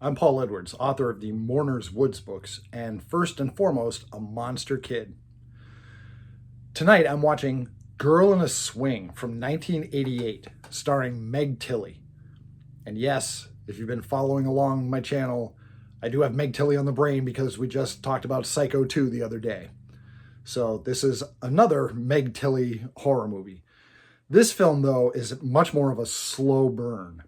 I'm Paul Edwards, author of the Mourners Woods books, and first and foremost, a monster kid. Tonight I'm watching Girl in a Swing from 1988, starring Meg Tilly. And yes, if you've been following along my channel, I do have Meg Tilly on the brain because we just talked about Psycho 2 the other day. So this is another Meg Tilly horror movie. This film, though, is much more of a slow burn.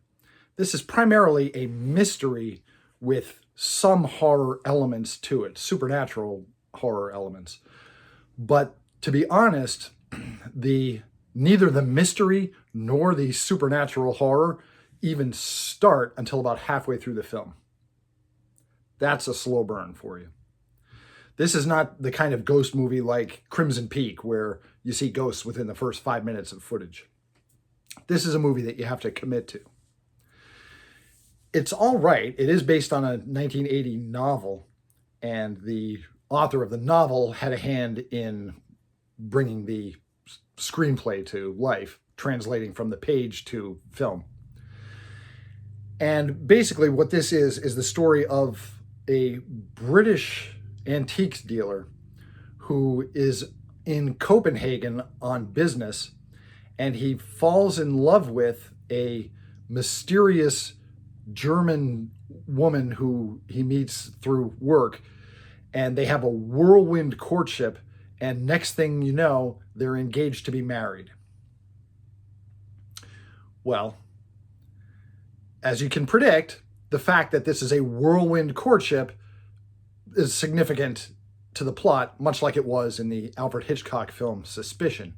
This is primarily a mystery with some horror elements to it, supernatural horror elements. But to be honest, neither the mystery nor the supernatural horror even start until about halfway through the film. That's a slow burn for you. This is not the kind of ghost movie like Crimson Peak where you see ghosts within the first 5 minutes of footage. This is a movie that you have to commit to. It's all right. It is based on a 1980 novel, and the author of the novel had a hand in bringing the screenplay to life, translating from the page to film. And basically what this is the story of a British antiques dealer who is in Copenhagen on business, and he falls in love with a mysterious German woman who he meets through work, and they have a whirlwind courtship, and next thing you know, they're engaged to be married. Well, as you can predict, the fact that this is a whirlwind courtship is significant to the plot, much like it was in the Alfred Hitchcock film Suspicion.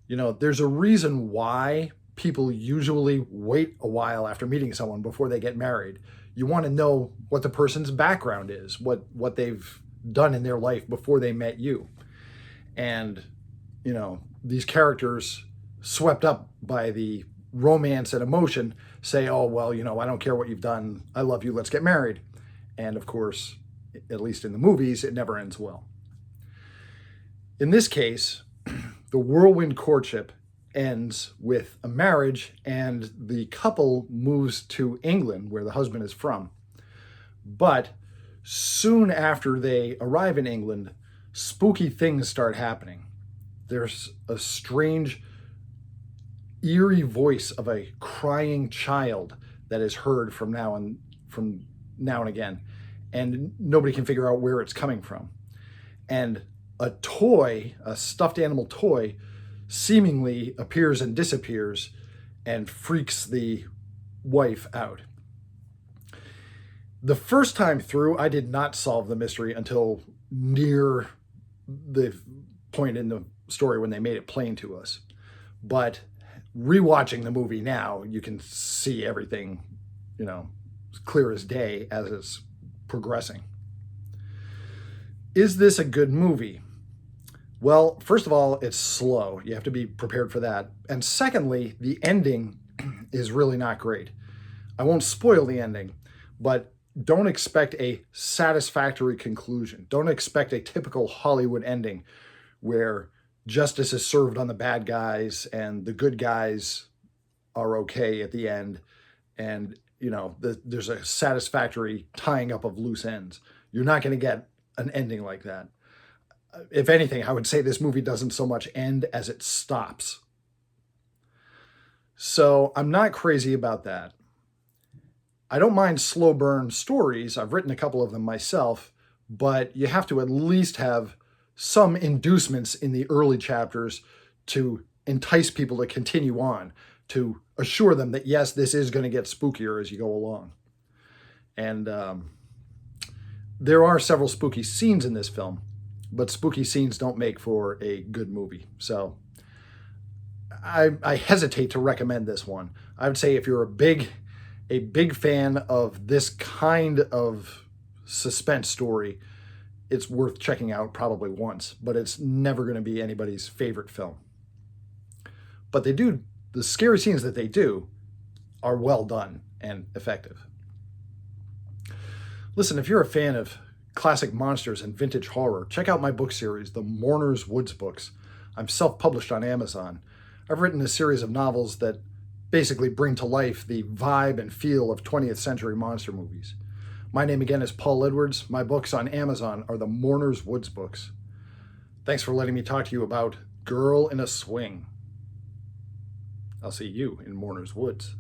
You know, there's a reason why people usually wait a while after meeting someone before they get married. You want to know what the person's background is, what they've done in their life before they met you. And, you know, these characters, swept up by the romance and emotion, say, oh, well, you know, I don't care what you've done. I love you. Let's get married. And of course, at least in the movies, it never ends well. In this case, the whirlwind courtship ends with a marriage, and the couple moves to England, where the husband is from. But soon after they arrive in England, spooky things start happening. There's a strange, eerie voice of a crying child that is heard from now and again, and nobody can figure out where it's coming from. And a toy, a stuffed animal toy, seemingly appears and disappears and freaks the wife out. The first time through, I did not solve the mystery until near the point in the story when they made it plain to us. But rewatching the movie now, you can see everything, you know, clear as day as it's progressing. Is this a good movie? Well, first of all, it's slow. You have to be prepared for that. And secondly, the ending is really not great. I won't spoil the ending, but don't expect a satisfactory conclusion. Don't expect a typical Hollywood ending where justice is served on the bad guys and the good guys are okay at the end. And, you know, there's a satisfactory tying up of loose ends. You're not going to get an ending like that. If anything, I would say this movie doesn't so much end as it stops. So I'm not crazy about that. I don't mind slow burn stories. I've written a couple of them myself, but you have to at least have some inducements in the early chapters to entice people to continue on, to assure them that, yes, this is going to get spookier as you go along. And there are several spooky scenes in this film, but spooky scenes don't make for a good movie. So I hesitate to recommend this one. I would say if you're a big fan of this kind of suspense story, it's worth checking out probably once, but it's never going to be anybody's favorite film. But the scary scenes that they do are well done and effective. Listen, if you're a fan of classic monsters and vintage horror, check out my book series, the Mourners Woods books. I'm self-published on Amazon. I've written a series of novels that basically bring to life the vibe and feel of 20th century monster movies. My name again is Paul Edwards. My books on Amazon are the Mourners Woods books. Thanks for letting me talk to you about Girl in a Swing. I'll see you in Mourners Woods.